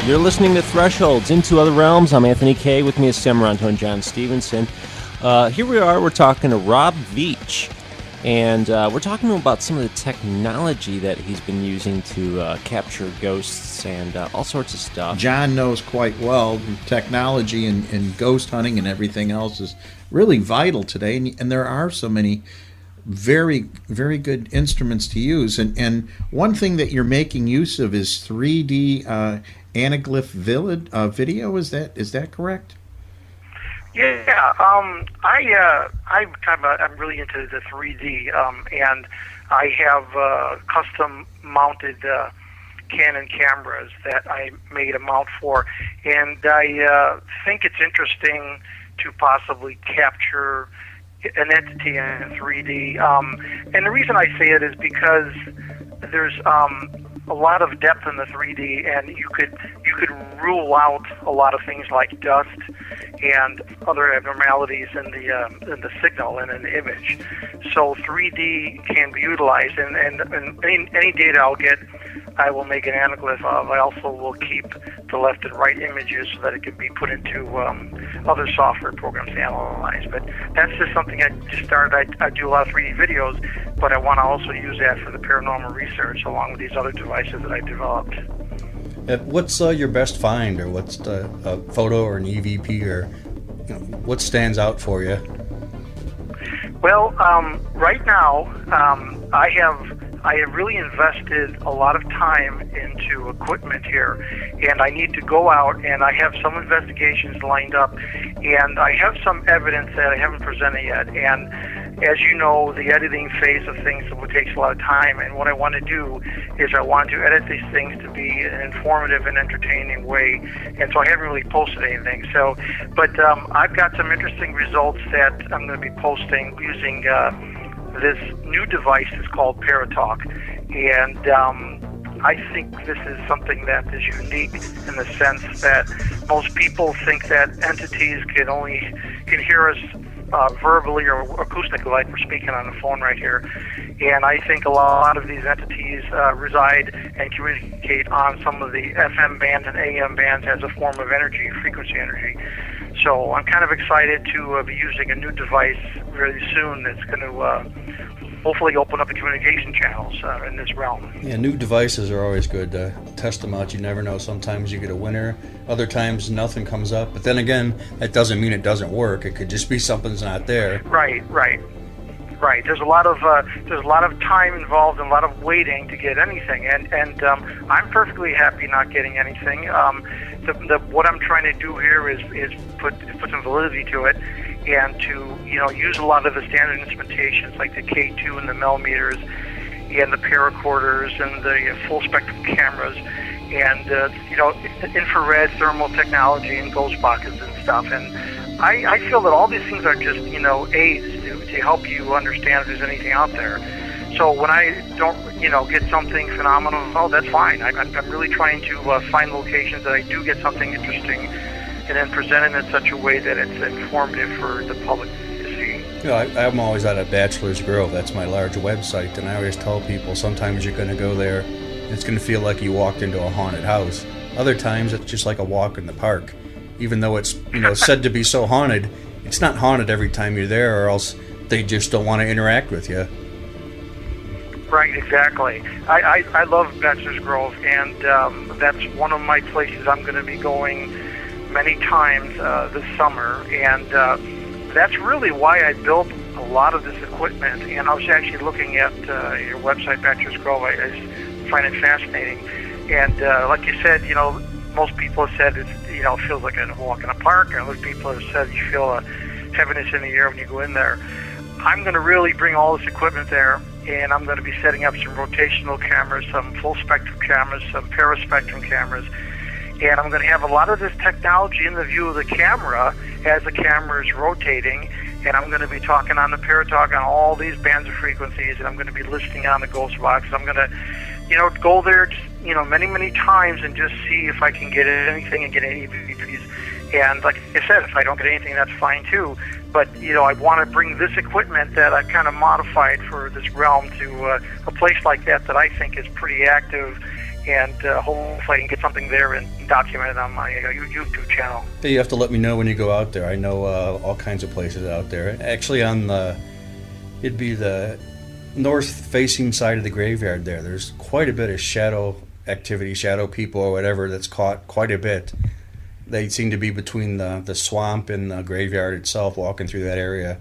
You're listening to Thresholds Into Other Realms. I'm Anthony Kay. With me is Sam Ronto and John Stevenson. Here we are. We're talking to Rob Veach, and we're talking about some of the technology that he's been using to capture ghosts and all sorts of stuff. John knows quite well technology and ghost hunting and everything else is really vital today, and there are so many very, very good instruments to use. And one thing that you're making use of is 3D anaglyph video. Is that correct? Yeah, I'm really into the 3D, and I have custom mounted Canon cameras that I made a mount for, and I think it's interesting to possibly capture an entity in 3D. And the reason I say it is because there's a lot of depth in the 3D, and you could rule out a lot of things like dust and other abnormalities in the signal and in the image. So 3D can be utilized, and any data I'll get, I will make an anaglyph of. I also will keep the left and right images so that it can be put into other software programs to analyze. But that's just something I just started. I do a lot of 3D videos, but I want to also use that for the paranormal research along with these other devices that I developed. What's your best find, or what's a photo or an EVP, or what stands out for you? Well, right now, I have really invested a lot of time into equipment here, and I need to go out, and I have some investigations lined up, and I have some evidence that I haven't presented yet. And as you know, the editing phase of things takes a lot of time, and what I want to do is I want to edit these things to be an informative and entertaining way, and so I haven't really posted anything. So, but I've got some interesting results that I'm going to be posting using this new device is called Paratalk, and I think this is something that is unique in the sense that most people think that entities can hear us verbally or acoustically, like we're speaking on the phone right here. And I think a lot of these entities reside and communicate on some of the FM bands and AM bands as a form of energy, frequency energy. So I'm kind of excited to be using a new device very soon that's going to hopefully open up the communication channels in this realm. Yeah, new devices are always good. Test them out. You never know. Sometimes you get a winner. Other times nothing comes up. But then again, that doesn't mean it doesn't work. It could just be something's not there. Right. There's a lot of time involved and a lot of waiting to get anything, and I'm perfectly happy not getting anything. What I'm trying to do here is put some validity to it, and to use a lot of the standard instrumentations like the K2 and the millimeters and the paracorders and the full spectrum cameras and infrared thermal technology and ghost boxes and stuff. And I feel that all these things are just aids to help you understand if there's anything out there. So when I don't get something phenomenal, that's fine. I'm really trying to find locations that I do get something interesting, and then present it in such a way that it's informative for the public to see. I'm always out at Bachelor's Grove. That's my large website, and I always tell people sometimes you're going to go there and it's going to feel like you walked into a haunted house. Other times it's just like a walk in the park. Even though it's said to be so haunted, it's not haunted every time you're there, or else they just don't want to interact with you. Right, exactly. I love Bachelor's Grove, and that's one of my places I'm going to be going many times this summer, and that's really why I built a lot of this equipment. And I was actually looking at your website, Bachelor's Grove. I just find it fascinating, and like you said, most people have said it feels like a walk in a park, and other people have said you feel heaviness in the air when you go in there. I'm going to really bring all this equipment there, and I'm going to be setting up some rotational cameras, some full spectrum cameras, some paraspectrum cameras, and I'm going to have a lot of this technology in the view of the camera as the camera is rotating, and I'm going to be talking on the Paratalk on all these bands of frequencies, and I'm going to be listening on the ghost box. I'm going to go there just, many times and just see if I can get anything and get any EVPs. And like I said, if I don't get anything, that's fine too. But, I want to bring this equipment that I kind of modified for this realm to a place like that I think is pretty active and hopefully I can get something there and document it on my YouTube channel. Hey, you have to let me know when you go out there. I know all kinds of places out there. Actually, it'd be the north-facing side of the graveyard there. There's quite a bit of shadow activity, shadow people or whatever that's caught quite a bit. They seem to be between the swamp and the graveyard itself, walking through that area.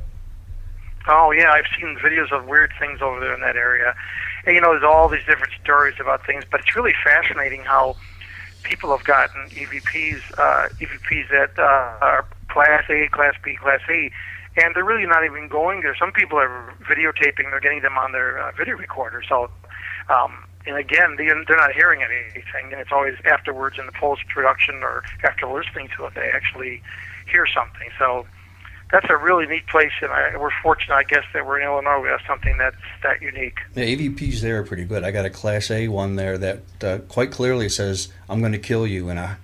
Oh, yeah, I've seen videos of weird things over there in that area. And, there's all these different stories about things, but it's really fascinating how people have gotten EVPs that are Class A, Class B, Class C, and they're really not even going there. Some people are videotaping, they're getting them on their video recorder. So, and again, they're not hearing anything, and it's always afterwards in the post-production or after listening to it, they actually hear something. So that's a really neat place, and we're fortunate, I guess, that we're in Illinois. We have something that's that unique. Yeah, EVPs there are pretty good. I got a Class A one there that quite clearly says, "I'm going to kill you," in a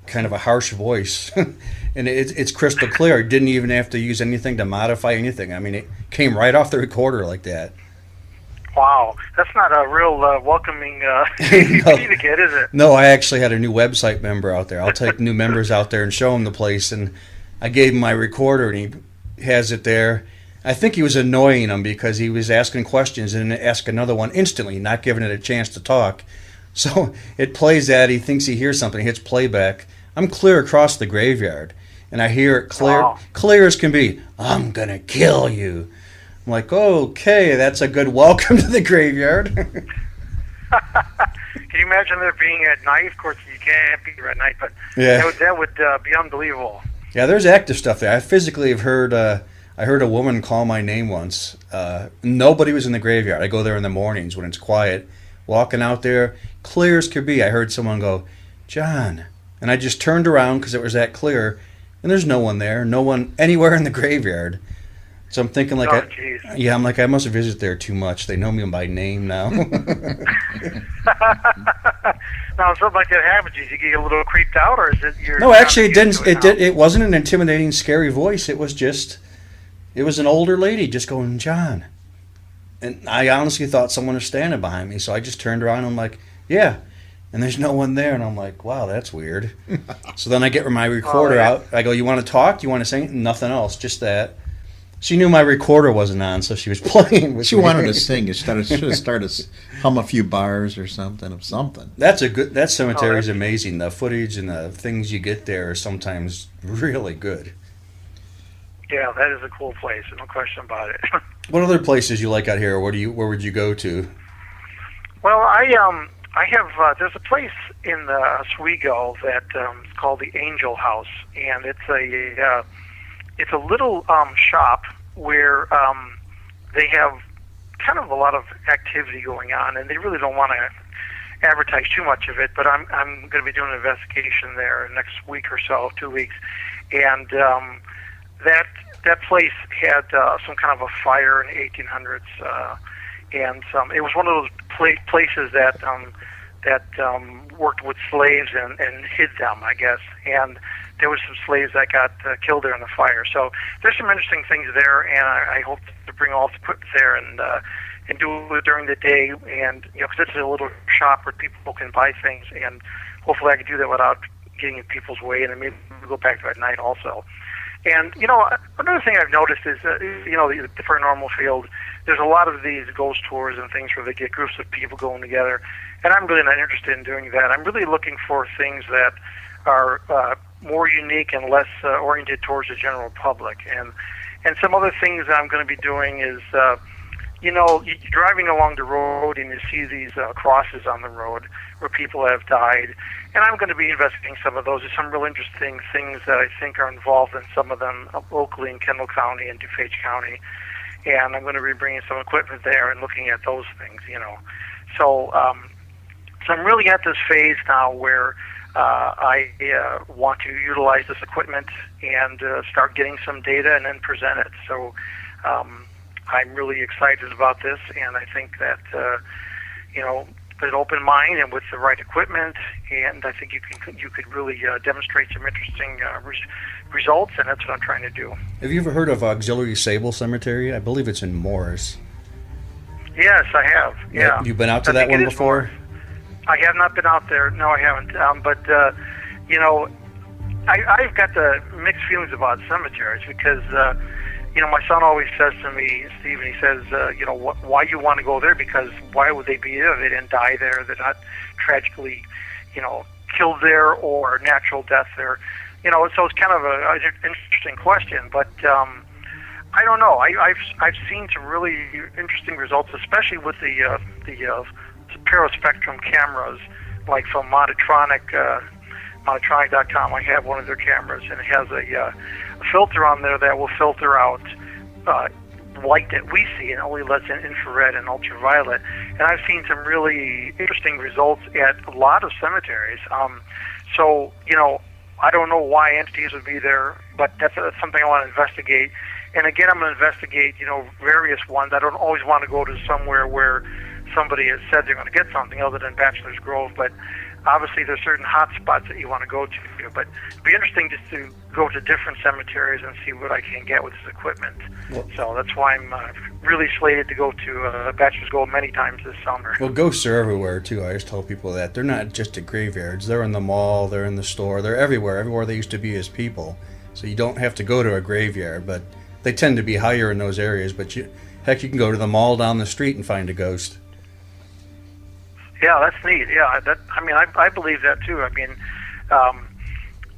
kind of a harsh voice. And it's crystal clear. Didn't even have to use anything to modify anything. I mean, it came right off the recorder like that. Wow, that's not a real welcoming EVP to get, is it? No, I actually had a new website member out there. I'll take new members out there and show them the place, and I gave him my recorder, and he has it there. I think he was annoying him because he was asking questions and then ask another one instantly, not giving it a chance to talk. So it plays that. He thinks he hears something, hits playback. I'm clear across the graveyard, and I hear it clear as can be. "I'm going to kill you." I'm like, okay, that's a good welcome to the graveyard. Can you imagine there being at night? Of course, you can't be there at night, but yeah, that would be unbelievable. Yeah, there's active stuff there. I physically have heard. I heard a woman call my name once. Nobody was in the graveyard. I go there in the mornings when it's quiet. Walking out there, clear as could be. I heard someone go, "John," and I just turned around because it was that clear, and there's no one there. No one anywhere in the graveyard. So I'm thinking like, I'm like, I must visit there too much. They know me by name now. Now, something like that happens, you get a little creeped out, or is it your? No, actually, it didn't. It wasn't an intimidating, scary voice. It was an older lady just going, "John," and I honestly thought someone was standing behind me. So I just turned around and I'm like, "Yeah," and there's no one there, and I'm like, "Wow, that's weird." So then I get my recorder out. I go, "You want to talk? You want to sing?" Nothing else, just that. She knew my recorder wasn't on, so she was playing with me. She wanted to sing. She should have started to hum a few bars or something of something. That cemetery is amazing. The footage and the things you get there are sometimes really good. Yeah, that is a cool place, no question about it. What other places you like out here? Where would you go to? Well, I have. There's a place in Oswego that is called the Angel House, and it's a little shop where they have kind of a lot of activity going on, and they really don't want to advertise too much of it. But I'm going to be doing an investigation there next week or so, 2 weeks, and that place had some kind of a fire in the 1800s, and it was one of those places that worked with slaves and hid them, I guess, and there was some slaves that got killed there in the fire. So there's some interesting things there, and I hope to bring all the equipment there and do it during the day, and because it's a little shop where people can buy things, and hopefully I can do that without getting in people's way, and then maybe we'll go back to at night also. And another thing I've noticed is the paranormal field. There's a lot of these ghost tours and things where they get groups of people going together, and I'm really not interested in doing that. I'm really looking for things that are more unique and less oriented towards the general public. And some other things that I'm going to be doing is, you're driving along the road and you see these crosses on the road where people have died. And I'm going to be investigating some of those. There's some real interesting things that I think are involved in some of them locally in Kendall County and DuPage County. And I'm going to be bringing some equipment there and looking at those things, So I'm really at this phase now where I want to utilize this equipment and start getting some data and then present it. So I'm really excited about this, and I think that, with an open mind and with the right equipment, and I think you could really demonstrate some interesting results, and that's what I'm trying to do. Have you ever heard of Auxiliary Sable Cemetery? I believe it's in Morris. Yes, I have. Yeah. You've been out to that one before? I have not been out there. No, I haven't. But you know, I've got the mixed feelings about cemeteries because you know, my son always says to me, Stephen, he says, you know, why you want to go there? Because why would they be there? They didn't die there. They're not tragically, you know, killed there or natural death there. You know, so it's kind of an interesting question. But I don't know. I've seen some really interesting results, especially with the paraspectrum cameras, like from Monotronic.com. I have one of their cameras, and it has a filter on there that will filter out light that we see and only lets in infrared and ultraviolet. And I've seen some really interesting results at a lot of cemeteries. So, you know, I don't know why entities would be there, but that's something I want to investigate. And again, I'm going to investigate, you know, various ones. I don't always want to go to somewhere where somebody has said they're going to get something other than Bachelor's Grove, but obviously there's certain hot spots that you want to go to. But it'd be interesting just to go to different cemeteries and see what I can get with this equipment. Well, so that's why I'm really slated to go to Bachelor's Grove many times this summer. Well, ghosts are everywhere, too. I just tell people that. They're not just at graveyards. They're in the mall, they're in the store, they're everywhere. Everywhere they used to be as people. So you don't have to go to a graveyard, but they tend to be higher in those areas. But heck, you can go to the mall down the street and find a ghost. Yeah, that's neat. Yeah, I believe that too. I mean,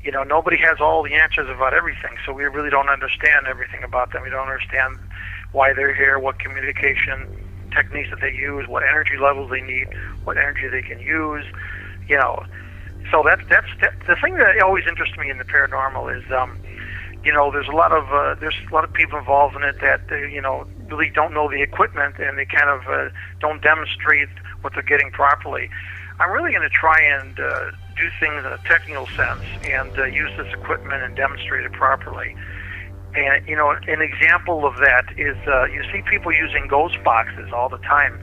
you know, nobody has all the answers about everything, so we really don't understand everything about them. We don't understand why they're here, what communication techniques that they use, what energy levels they need, what energy they can use. You know, so that's the thing that always interests me in the paranormal is, you know, there's a lot of people involved in it that you know, really don't know the equipment, and they kind of don't demonstrate what they're getting properly. I'm really going to try and do things in a technical sense and use this equipment and demonstrate it properly. And, you know, an example of that is you see people using ghost boxes all the time.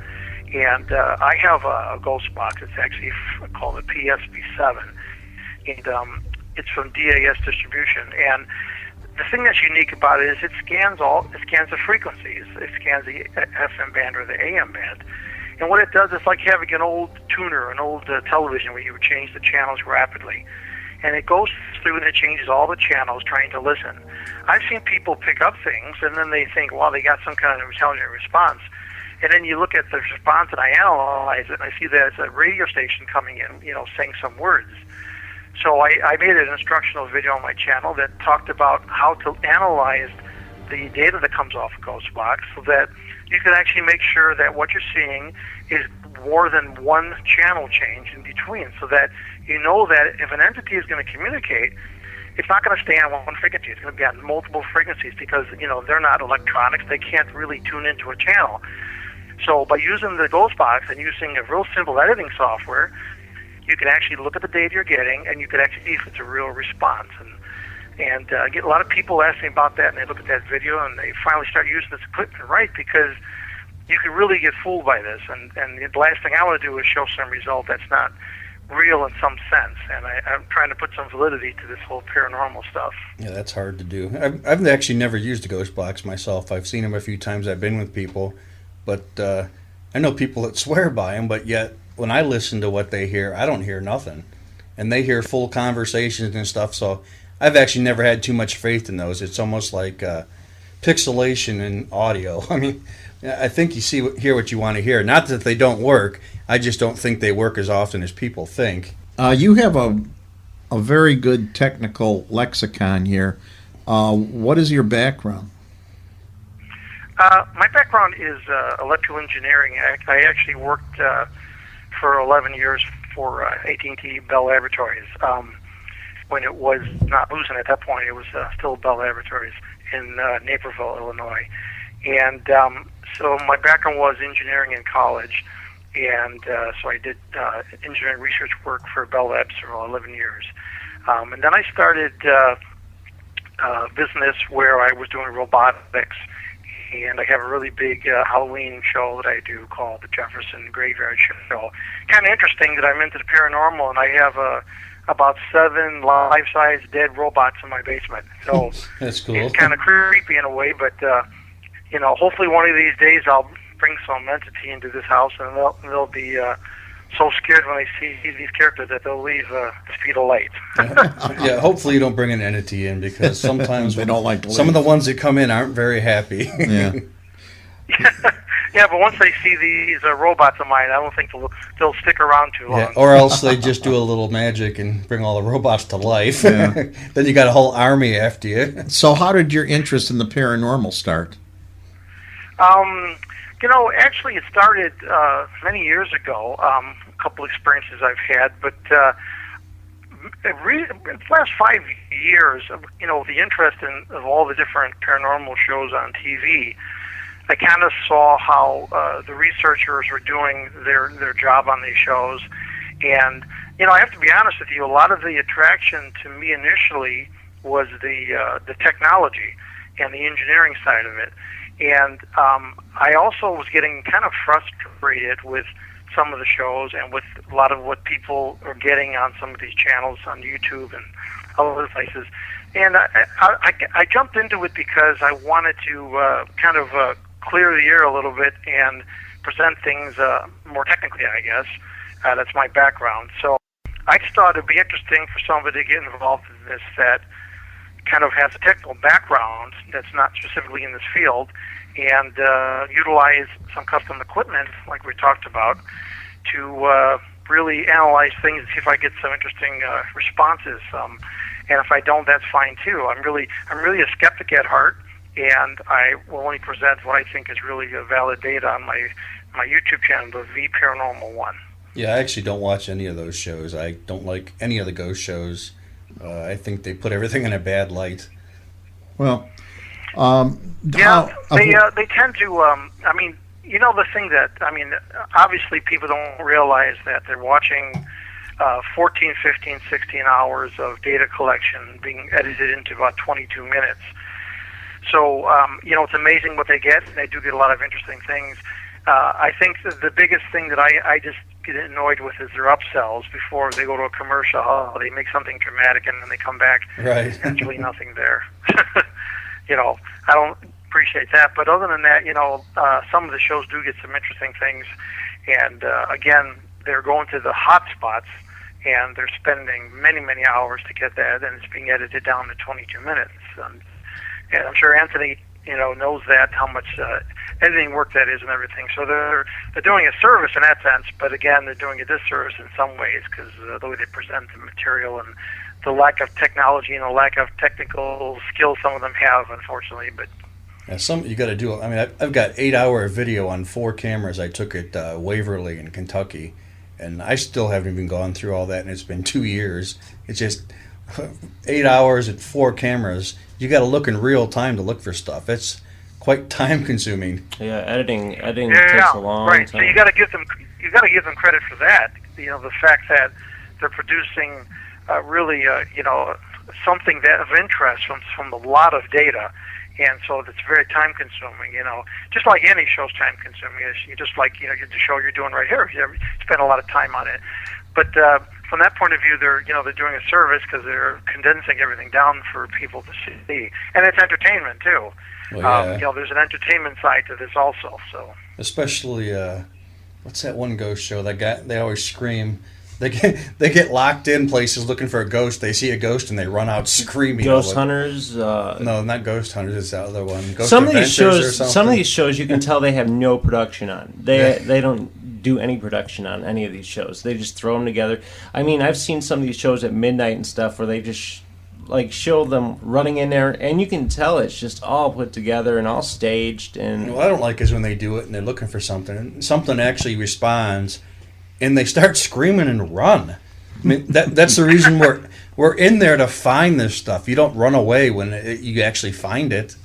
And I have a ghost box. It's actually called a PSB7. And it's from DAS Distribution. And the thing that's unique about it is it scans the frequencies. It scans the FM band or the AM band. And what it does is like having an old tuner, an old television where you would change the channels rapidly. And it goes through and it changes all the channels trying to listen. I've seen people pick up things and then they think, well, they got some kind of intelligent response. And then you look at the response and I analyze it and I see that it's a radio station coming in, you know, saying some words. So I made an instructional video on my channel that talked about how to analyze the data that comes off a ghost box so that you can actually make sure that what you're seeing is more than one channel change in between, so that you know that if an entity is going to communicate, it's not going to stay on one frequency. It's going to be on multiple frequencies because, you know, they're not electronics. They can't really tune into a channel. So by using the ghost box and using a real simple editing software, you can actually look at the data you're getting and you can actually see if it's a real response. And get a lot of people asking about that, and they look at that video and they finally start using this equipment right, because you can really get fooled by this. And the last thing I want to do is show some result that's not real in some sense. And I'm trying to put some validity to this whole paranormal stuff. Yeah, that's hard to do. I've actually never used a ghost box myself. I've seen them a few times. I've been with people, but I know people that swear by them, but yet when I listen to what they hear, I don't hear nothing. And they hear full conversations and stuff, so I've actually never had too much faith in those. It's almost like pixelation in audio. I mean, I think you hear what you want to hear. Not that they don't work. I just don't think they work as often as people think. You have a very good technical lexicon here. What is your background? My background is electrical engineering. I actually worked for 11 years for AT&T Bell Laboratories. When it was not Lucent at that point, it was still Bell Laboratories in Naperville, Illinois. And so my background was engineering in college, and so I did engineering research work for Bell Labs for 11 years. And then I started business where I was doing robotics, and I have a really big Halloween show that I do called the Jefferson Graveyard Show. Kind of interesting that I'm into the paranormal, and I have about 7 life-size dead robots in my basement. So that's cool. It's kind of creepy in a way, but you know, hopefully one of these days I'll bring some entity into this house, and they'll be so scared when they see these characters that they'll leave the speed of light. Yeah, hopefully you don't bring an entity in, because sometimes They don't like to some of leave. the ones that come in aren't very happy. Yeah. Yeah, but once they see these robots of mine, I don't think they'll stick around too long. Yeah, or else they just do a little magic and bring all the robots to life. Yeah. Then you got a whole army after you. So how did your interest in the paranormal start? Actually, it started many years ago. A couple experiences I've had, but the last 5 years, the interest of all the different paranormal shows on TV, I kind of saw how the researchers were doing their job on these shows, and I have to be honest with you. A lot of the attraction to me initially was the technology and the engineering side of it. And I also was getting kind of frustrated with some of the shows and with a lot of what people are getting on some of these channels on YouTube and other places. And I jumped into it because I wanted to kind of clear the air a little bit and present things more technically, I guess. That's my background. So I just thought it would be interesting for somebody to get involved in this that kind of has a technical background that's not specifically in this field, and utilize some custom equipment like we talked about to really analyze things and see if I get some interesting responses. And if I don't, that's fine too. I'm really a skeptic at heart, and I will only present what I think is really valid data on my YouTube channel, the VParanormal1. Yeah, I actually don't watch any of those shows. I don't like any of the ghost shows. I think they put everything in a bad light. Well, they tend to. The thing that obviously people don't realize that they're watching 14, 15, 16 hours of data collection being edited into about 22 minutes. So it's amazing what they get, and they do get a lot of interesting things. I think that the biggest thing that I just get annoyed with is their upsells before they go to a commercial. They make something dramatic and then they come back. Right. And there's really nothing there. I don't appreciate that. But other than that, some of the shows do get some interesting things. And again, they're going to the hot spots and they're spending many, many hours to get that, and it's being edited down to 22 minutes. And I'm sure Anthony knows that, how much editing work that is and everything. So they're doing a service in that sense, but again, they're doing a disservice in some ways because the way they present the material and the lack of technology and the lack of technical skills some of them have, unfortunately. But you got to do it. I mean, I've got 8-hour video on 4 cameras. I took it Waverly in Kentucky, and I still haven't even gone through all that, and it's been 2 years. It's just 8 hours at 4 cameras. You got to look in real time to look for stuff. It's quite time consuming. Yeah, editing takes a long time. So you got to give them credit for that. The fact that they're producing really something that of interest from a lot of data, and so it's very time consuming. Just like any show's time consuming. Just like the show you're doing right here. You spend a lot of time on it, but from that point of view, they're doing a service because they're condensing everything down for people to see, and it's entertainment too. Well, yeah. There's an entertainment side to this also. So especially what's that one ghost show? They always scream. They get locked in places looking for a ghost. They see a ghost and they run out screaming. Ghost Hunters. No, not Ghost Hunters. It's the other one. Ghost some of these Adventures or shows, something. some of these shows, you can tell they have no production on. They don't do any production on any of these shows. They just throw them together. I mean, I've seen some of these shows at midnight and stuff where they just show them running in there, and you can tell it's just all put together and all staged. And what I don't like is when they do it and they're looking for something, and something actually responds, and they start screaming and run. I mean, that's the reason we're in there to find this stuff. You don't run away when you actually find it.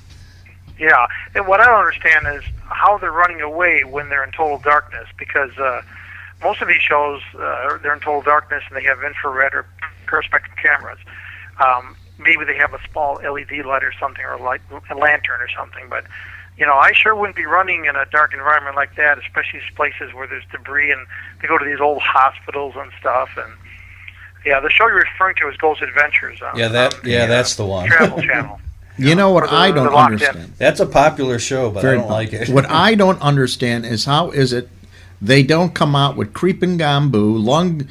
Yeah, and what I don't understand is how they're running away when they're in total darkness, because most of these shows, they're in total darkness and they have infrared or perispectral cameras. Maybe they have a small LED light or something, or a lantern or something, but I sure wouldn't be running in a dark environment like that, especially places where there's debris, and they go to these old hospitals and stuff. And yeah, the show you're referring to is Ghost Adventures. That's the one. Travel Channel. What I don't understand. That's a popular show, but I don't like it. What I don't understand is how is it they don't come out with creeping gamboo, lung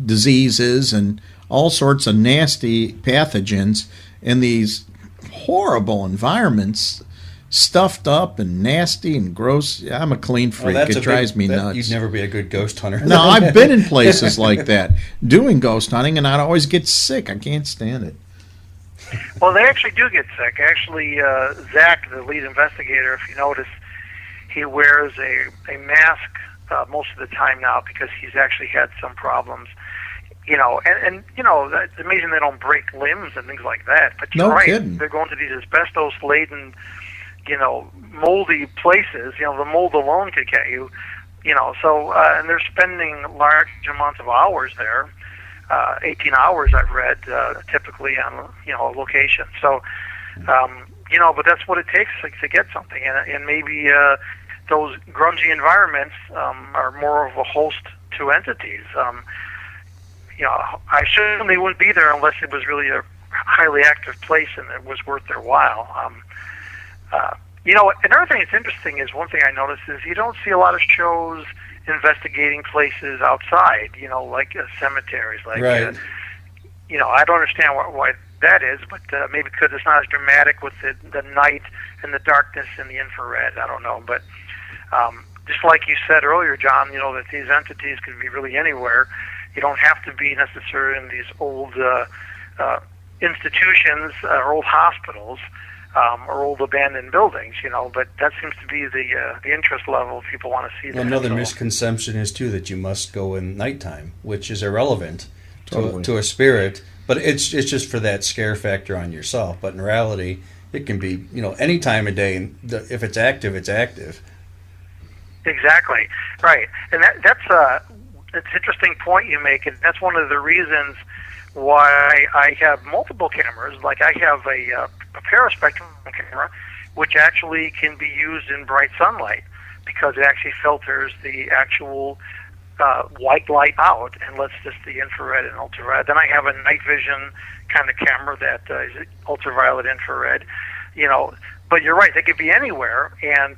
diseases, and all sorts of nasty pathogens in these horrible environments, stuffed up and nasty and gross. I'm a clean freak. It drives me nuts. You'd never be a good ghost hunter. No, I've been in places like that doing ghost hunting, and I'd always get sick. I can't stand it. Well, they actually do get sick. Actually, Zach, the lead investigator, if you notice, he wears a mask most of the time now because he's actually had some problems. You know, and you know, it's amazing they don't break limbs and things like that. But you're right, kidding. They're going to these asbestos-laden, you know, moldy places. You know, the mold alone could get you. You know, so and they're spending large amounts of hours there. 18 hours I've read typically on, you know, a location. So, you know, but that's what it takes to get something. And maybe those grungy environments are more of a host to entities. You know, I certainly wouldn't be there unless it was really a highly active place and it was worth their while. You know, another thing that's interesting is one thing I noticed is you don't see a lot of shows investigating places outside, you know, like cemeteries. Like, right. You know, I don't understand why that is, but maybe because it's not as dramatic with the night and the darkness and the infrared. I don't know. But just like you said earlier, John, you know, that these entities could be really anywhere. You don't have to be necessarily in these old institutions or old hospitals. Or old abandoned buildings, you know, but that seems to be the interest level people want to see. Well, another misconception is, too, that you must go in nighttime, which is irrelevant to a spirit, but it's just for that scare factor on yourself. But in reality, it can be, you know, any time of day, and if it's active, it's active. Exactly, right. And that's an interesting point you make, and that's one of the reasons why I have multiple cameras. Like I have a paraspectrum camera, which actually can be used in bright sunlight because it actually filters the actual white light out and lets just the infrared and ultraviolet. Then I have a night vision kind of camera that is ultraviolet infrared, you know. But you're right; they could be anywhere. And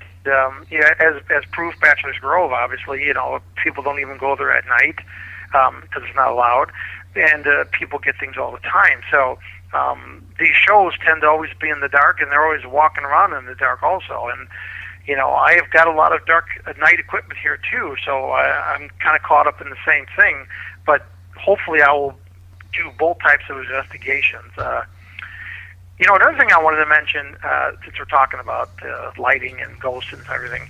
yeah, as proof, Bachelor's Grove, obviously, you know, people don't even go there at night because it's not allowed. And people get things all the time. So these shows tend to always be in the dark, and they're always walking around in the dark also. And, you know, I have got a lot of dark night equipment here, too, so I'm kind of caught up in the same thing. But hopefully I will do both types of investigations. You know, another thing I wanted to mention, since we're talking about lighting and ghosts and everything,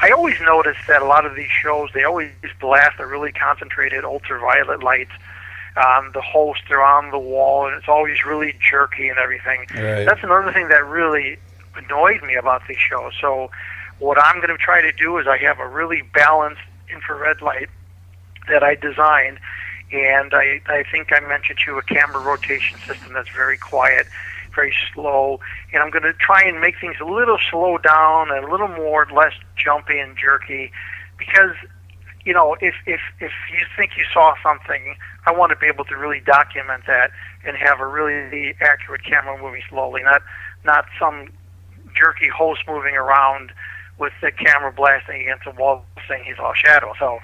I always notice that a lot of these shows, they always blast a really concentrated ultraviolet light on the host or on the wall, and it's always really jerky and everything. Right. That's another thing that really annoyed me about these shows. So what I'm going to try to do is I have a really balanced infrared light that I designed, and I think I mentioned to you a camera rotation system that's very quiet, very slow, and I'm going to try and make things a little slow down and a little more less jumpy and jerky, because, you know, if you think you saw something, I want to be able to really document that and have a really accurate camera moving slowly, not some jerky host moving around with the camera blasting against the wall saying he's all shadow. So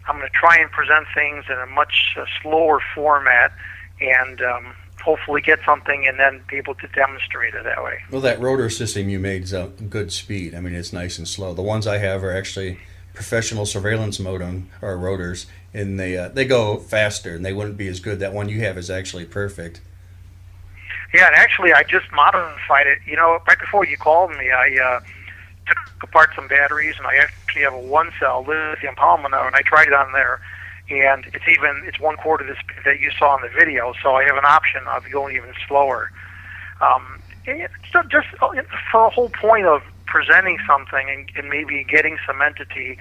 I'm going to try and present things in a much slower format and hopefully get something and then be able to demonstrate it that way. Well, that rotor system you made is a good speed. I mean, it's nice and slow. The ones I have are actually professional surveillance modem or rotors, and they go faster, and they wouldn't be as good. That one you have is actually perfect. Yeah, and actually I just modified it. You know, right before you called me, I took apart some batteries, and I actually have a one-cell lithium polymer, and I tried it on there. And it's 1/4 the speed that you saw in the video, so I have an option of going even slower. So just for the whole point of presenting something and maybe getting some entity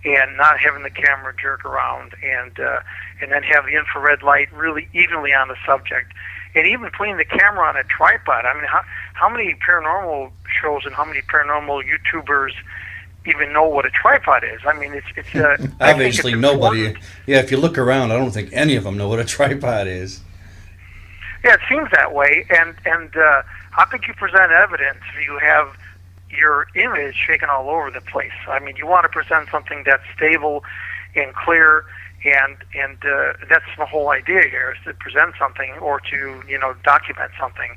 and not having the camera jerk around and then have the infrared light really evenly on the subject. And even putting the camera on a tripod. I mean, how many paranormal shows and how many paranormal YouTubers even know what a tripod is? I mean, it's obviously nobody. Yeah, if you look around, I don't think any of them know what a tripod is. Yeah, it seems that way. And how could you present evidence if you have your image shaking all over the place. I mean, you want to present something that's stable and clear, and that's the whole idea here, is to present something or to, document something.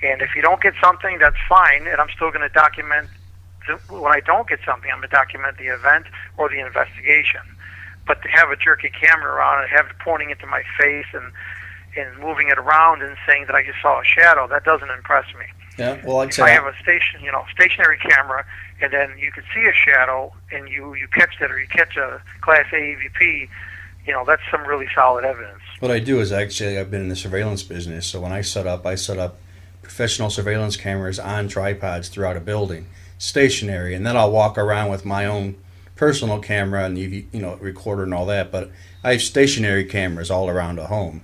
And if you don't get something, that's fine, and I'm still going to document. When I don't get something, I'm going to document the event or the investigation. But to have a jerky camera around and have it pointing into my face and moving it around and saying that I just saw a shadow, that doesn't impress me. Yeah, well, I'd If say I have a stationary camera, and then you can see a shadow, and you catch that, or you catch a Class A EVP, that's some really solid evidence. what I do is actually I've been in the surveillance business, so when I set up professional surveillance cameras on tripods throughout a building, stationary, and then I'll walk around with my own personal camera and recorder and all that. But I have stationary cameras all around a home.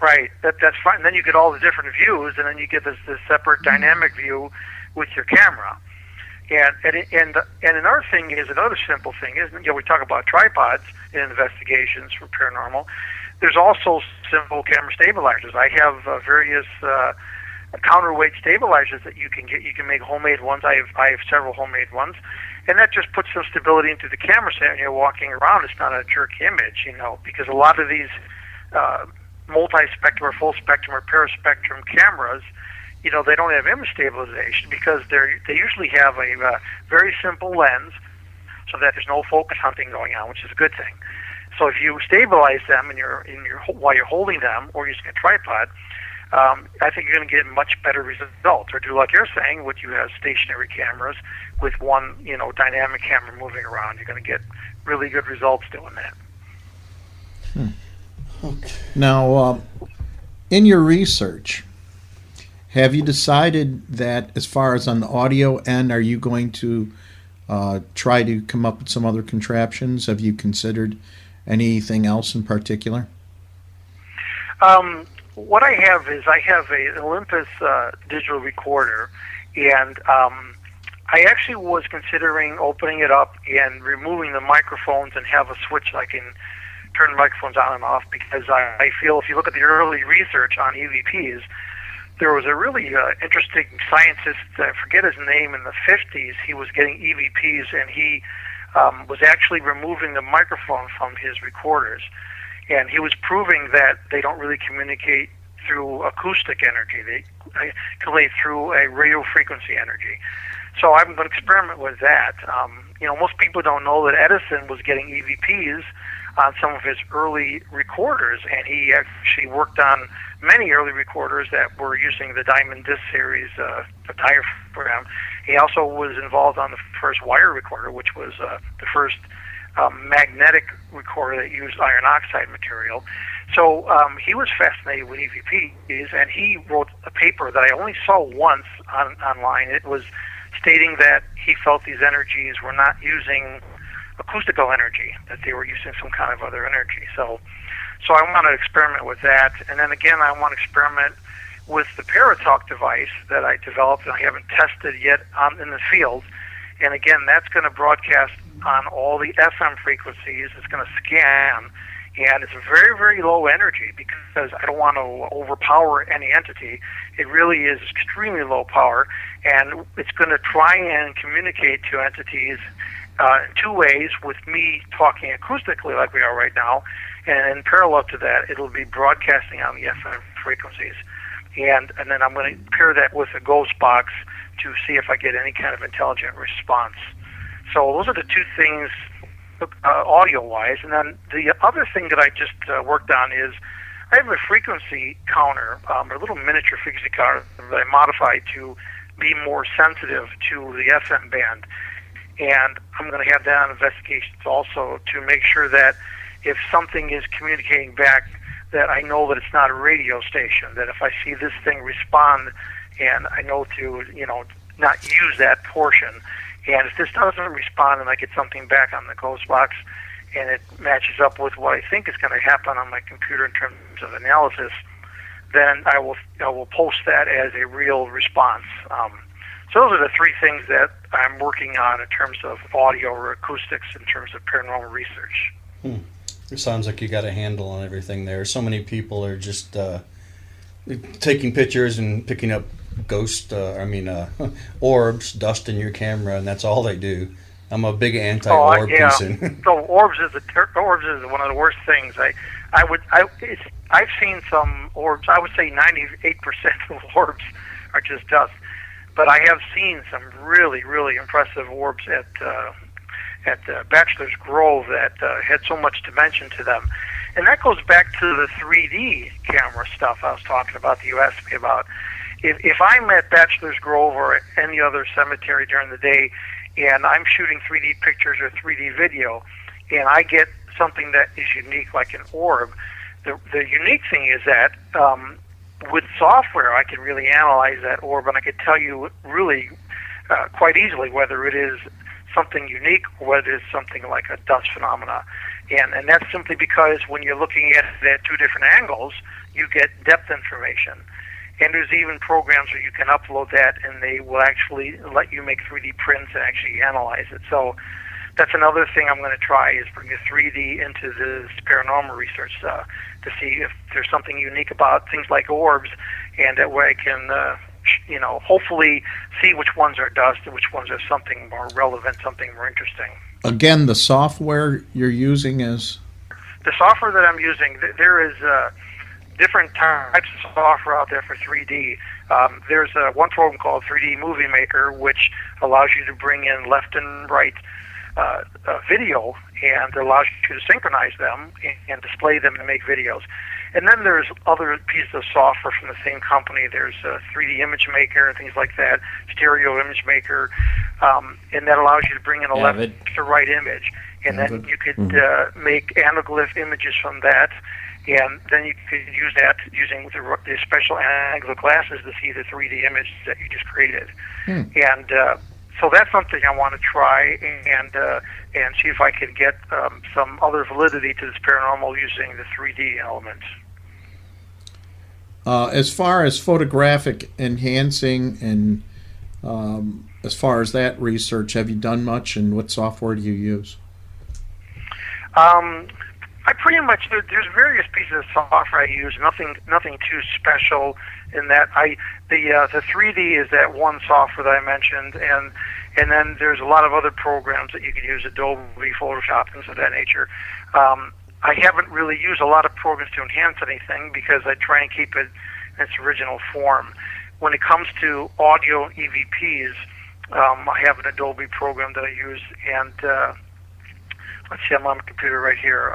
Right, that's fine. And then you get all the different views, and then you get this separate dynamic view with your camera. And another thing is, another simple thing is, we talk about tripods in investigations for paranormal. There's also simple camera stabilizers. I have various counterweight stabilizers that you can get. You can make homemade ones. I have several homemade ones, and that just puts some stability into the camera set when you're walking around. It's not a jerky image, because a lot of these multi-spectrum or full spectrum or paraspectrum cameras, they don't have image stabilization because they usually have a very simple lens, so that there's no focus hunting going on, which is a good thing. So if you stabilize them while you're holding them or using a tripod, I think you're going to get much better results. Or do like you're saying, which you have stationary cameras with one dynamic camera moving around. You're going to get really good results doing that. Okay. Now, in your research, have you decided that as far as on the audio end, are you going to try to come up with some other contraptions? Have you considered anything else in particular? What I have is an Olympus digital recorder, and I actually was considering opening it up and removing the microphones and have a switch I can turn the microphones on and off, because I feel if you look at the early research on EVPs, there was a really interesting scientist, I forget his name, in the 50s. He was getting EVPs, and he was actually removing the microphone from his recorders. And he was proving that they don't really communicate through acoustic energy. They communicate through a radio frequency energy. So I'm going to experiment with that. Most people don't know that Edison was getting EVPs on some of his early recorders, and he actually worked on many early recorders that were using the Diamond Disc series, the diaphragm. He also was involved on the first wire recorder, which was the first magnetic recorder that used iron oxide material. So he was fascinated with EVPs, and he wrote a paper that I only saw once online. It was stating that he felt these energies were not using acoustical energy, that they were using some kind of other energy. So I want to experiment with that. And then again, I want to experiment with the Paratalk device that I developed and I haven't tested yet in the field. And again, that's going to broadcast on all the FM frequencies. It's going to scan, and it's a very, very low energy because I don't want to overpower any entity. It really is extremely low power, and it's going to try and communicate to entities in two ways, with me talking acoustically like we are right now, and in parallel to that, it'll be broadcasting on the FM frequencies. And then I'm going to pair that with a ghost box to see if I get any kind of intelligent response. So those are the two things audio-wise. And then the other thing that I just worked on is I have a frequency counter, a little miniature frequency counter that I modified to be more sensitive to the FM band. And I'm going to have that on investigations also to make sure that if something is communicating back, that I know that it's not a radio station, that if I see this thing respond, and I know to, not use that portion. And if this doesn't respond and I get something back on the ghost box and it matches up with what I think is going to happen on my computer in terms of analysis, then I will post that as a real response. So those are the three things that I'm working on in terms of audio or acoustics in terms of paranormal research. It sounds like you got a handle on everything there. So many people are just taking pictures and picking up orbs, dust in your camera, and that's all they do. I'm a big anti-orb person. So orbs is one of the worst things. I've seen some orbs. I would say 98% of orbs are just dust, but I have seen some really, really impressive orbs at Bachelor's Grove that had so much dimension to them. And that goes back to the 3D camera stuff I was talking about that you asked me about. If I'm at Bachelor's Grove or any other cemetery during the day and I'm shooting 3D pictures or 3D video and I get something that is unique like an orb, the unique thing is that with software I can really analyze that orb and I can tell you really quite easily whether it is something unique or whether it's something like a dust phenomena. And that's simply because when you're looking at it at two different angles, you get depth information. And there's even programs where you can upload that and they will actually let you make 3D prints and actually analyze it. So that's another thing I'm going to try is bring the 3D into this paranormal research to see if there's something unique about things like orbs, and that way I can hopefully see which ones are dust and which ones are something more relevant, something more interesting. Again, the software you're using is? The software that I'm using, there is different types of software out there for 3D. There's one program called 3D Movie Maker, which allows you to bring in left and right video and allows you to synchronize them and display them and make videos. And then there's other pieces of software from the same company. There's 3D Image Maker and things like that, Stereo Image Maker, and that allows you to bring in a left to right image. And then you could make anaglyph images from that, and then you could use that using the special angle glasses to see the 3D image that you just created. And so that's something I want to try and see if I can get some other validity to this paranormal using the 3D elements. As far as photographic enhancing and as far as that research, have you done much, and what software do you use? I pretty much, there's various pieces of software I use, nothing too special in that. The 3D is that one software that I mentioned, and then there's a lot of other programs that you can use, Adobe, Photoshop, things of that nature. I haven't really used a lot of programs to enhance anything because I try and keep it in its original form. When it comes to audio EVPs, I have an Adobe program that I use, and let's see, I'm on the computer right here.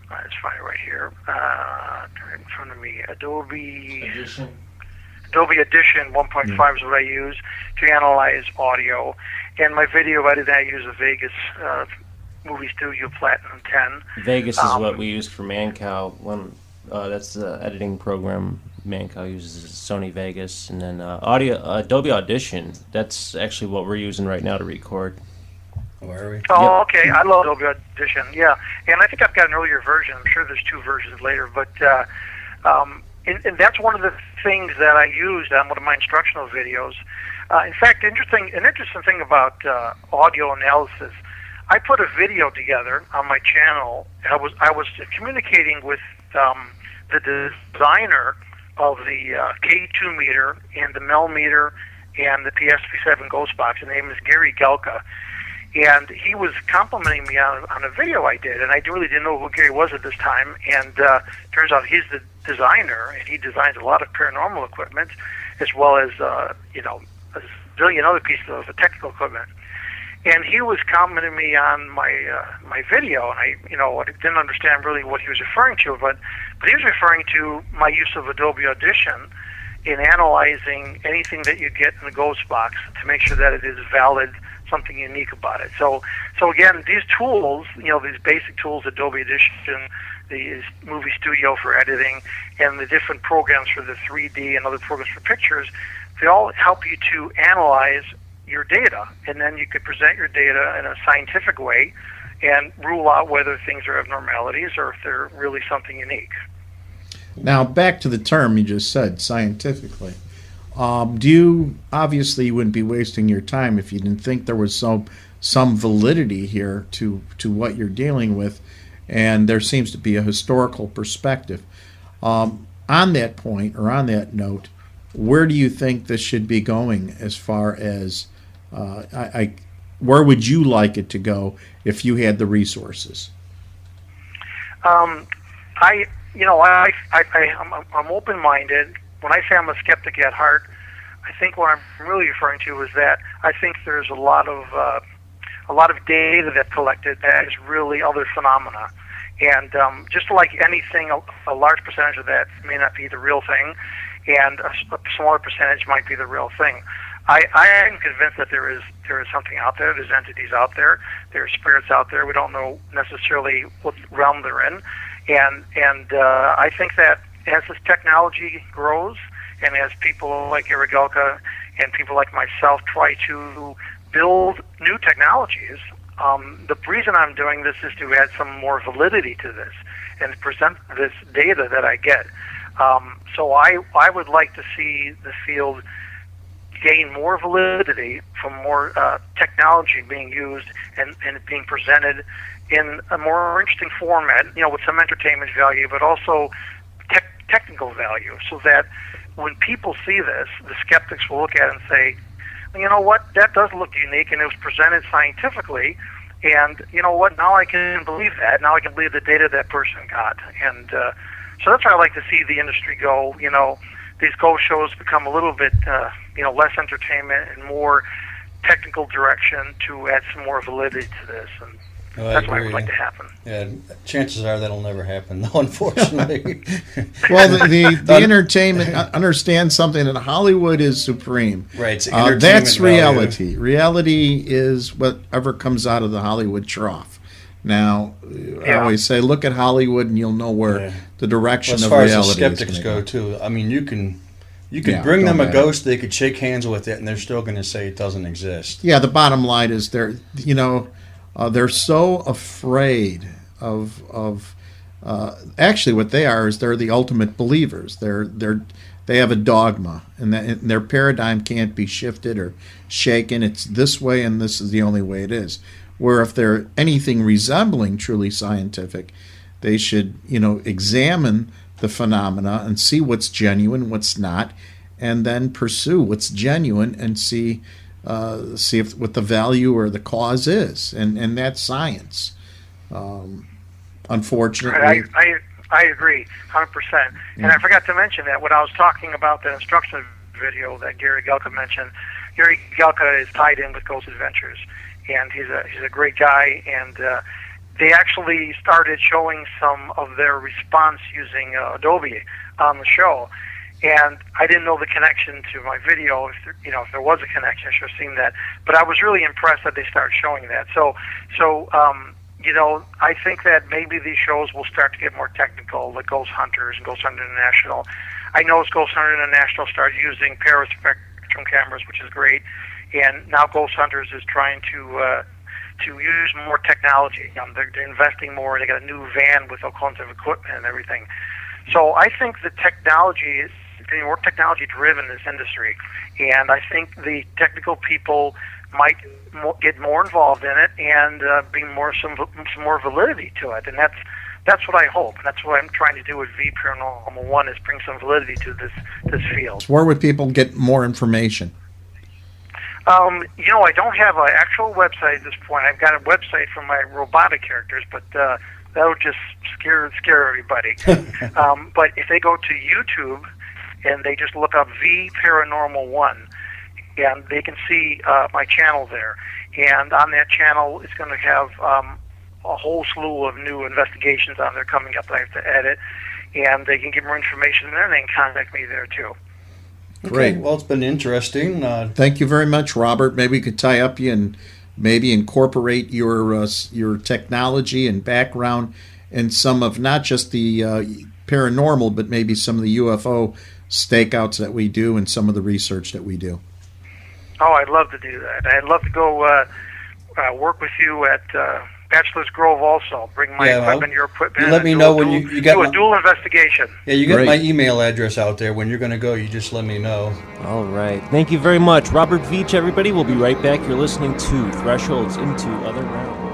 Let's find it right here. Right in front of me. Adobe Edition 1.5 is what I use to analyze audio. And my video editing, I use a Vegas Movie Studio Platinum 10. Vegas is what we used for Mancow. That's the editing program Mancow uses, is Sony Vegas. And then Adobe Audition, that's actually what we're using right now to record. Oh, are we? Oh, okay. I love Adobe Audition, yeah. And I think I've got an earlier version. I'm sure there's two versions later. But and that's one of the things that I used on one of my instructional videos. In fact, an interesting thing about audio analysis, I put a video together on my channel. I was communicating with the designer of the K2 meter and the Mel meter and the PSP7 Ghost Box. His name is Gary Gelka. And he was complimenting me on a video I did, and I really didn't know who Gary was at this time. And turns out he's the designer, and he designs a lot of paranormal equipment, as well as a zillion other pieces of technical equipment. And he was complimenting me on my video, and I didn't understand really what he was referring to, but he was referring to my use of Adobe Audition in analyzing anything that you get in the Ghost Box to make sure that it is valid, something unique about it. So again, these tools, these basic tools, Adobe Audition, the Movie Studio for editing, and the different programs for the 3D and other programs for pictures, they all help you to analyze your data, and then you could present your data in a scientific way and rule out whether things are abnormalities or if they're really something unique. Now, back to the term you just said, scientifically. Obviously you wouldn't be wasting your time if you didn't think there was some validity here to what you're dealing with, and there seems to be a historical perspective. On that point, or on that note, where do you think this should be going as far as where would you like it to go if you had the resources? I'm open-minded. When I say I'm a skeptic at heart, I think what I'm really referring to is that I think there's a lot of data that's collected that is really other phenomena. And just like anything, a large percentage of that may not be the real thing, and a smaller percentage might be the real thing. I am convinced that there is something out there. There's entities out there. There's spirits out there. We don't know necessarily what realm they're in, and I think that as this technology grows, and as people like Gary Gelka and people like myself try to build new technologies, the reason I'm doing this is to add some more validity to this and present this data that I get. So I would like to see the field gain more validity from more technology being used and being presented in a more interesting format, with some entertainment value, but also technical value, so that when people see this, the skeptics will look at it and say, you know what, that does look unique, and it was presented scientifically, and you know what, now I can believe that. Now I can believe the data that person got. And so that's where I like to see the industry go. These ghost shows become a little bit, less entertainment and more technical direction to add some more validity to this. And that's what I would like to happen. Yeah, chances are that'll never happen, though, unfortunately. Well, the entertainment, understand something, that Hollywood is supreme. Right, it's entertainment that's reality. value. Reality is whatever comes out of the Hollywood trough. Now, I always say, look at Hollywood and you'll know where the direction of reality is. As far as the skeptics go, too, I mean, you can bring them a ghost, they could shake hands with it, and they're still going to say it doesn't exist. Yeah, the bottom line is they're so afraid of actually what they are is they're the ultimate believers. They have a dogma, and their paradigm can't be shifted or shaken. It's this way, and this is the only way it is. Where if they're anything resembling truly scientific, they should examine the phenomena and see what's genuine, what's not, and then pursue what's genuine and see what the value or the cause is, and that's science. Unfortunately, I agree 100%. And I forgot to mention that when I was talking about the instruction video that Gary Gelka mentioned. Gary Gelka is tied in with Ghost Adventures, and he's a great guy. And they actually started showing some of their response using Adobe on the show. And I didn't know the connection to my video. If there was a connection, I should have seen that. But I was really impressed that they started showing that. So I think that maybe these shows will start to get more technical, like Ghost Hunters and Ghost Hunter International. I know Ghost Hunter International started using paraspectrum cameras, which is great. And now Ghost Hunters is trying to use more technology. They're investing more. They got a new van with all kinds of equipment and everything. So I think the technology is getting more technology-driven in this industry, and I think the technical people might get more involved in it and bring some more validity to it, and that's what I hope. That's what I'm trying to do with VParanormal1 is bring some validity to this field. Where would people get more information? I don't have an actual website at this point. I've got a website for my robotic characters, but that would just scare everybody. But if they go to YouTube and they just look up VParanormal1, and they can see my channel there. And on that channel, it's going to have a whole slew of new investigations on there coming up that I have to edit. And they can get more information there, and they can contact me there, too. Great. Okay, well, it's been interesting. Thank you very much, Robert. Maybe we could tie up you and maybe incorporate your technology and background in some of not just the paranormal, but maybe some of the UFO stakeouts that we do and some of the research that we do. Oh, I'd love to do that. I'd love to go work with you at Bachelor's Grove also. Bring my equipment, your equipment. You let me know when you got do a dual investigation. Yeah, you got my email address out there. When you're going to go, you just let me know. All right. Thank you very much. Robert Veach, everybody. We'll be right back. You're listening to Thresholds into Other Realms.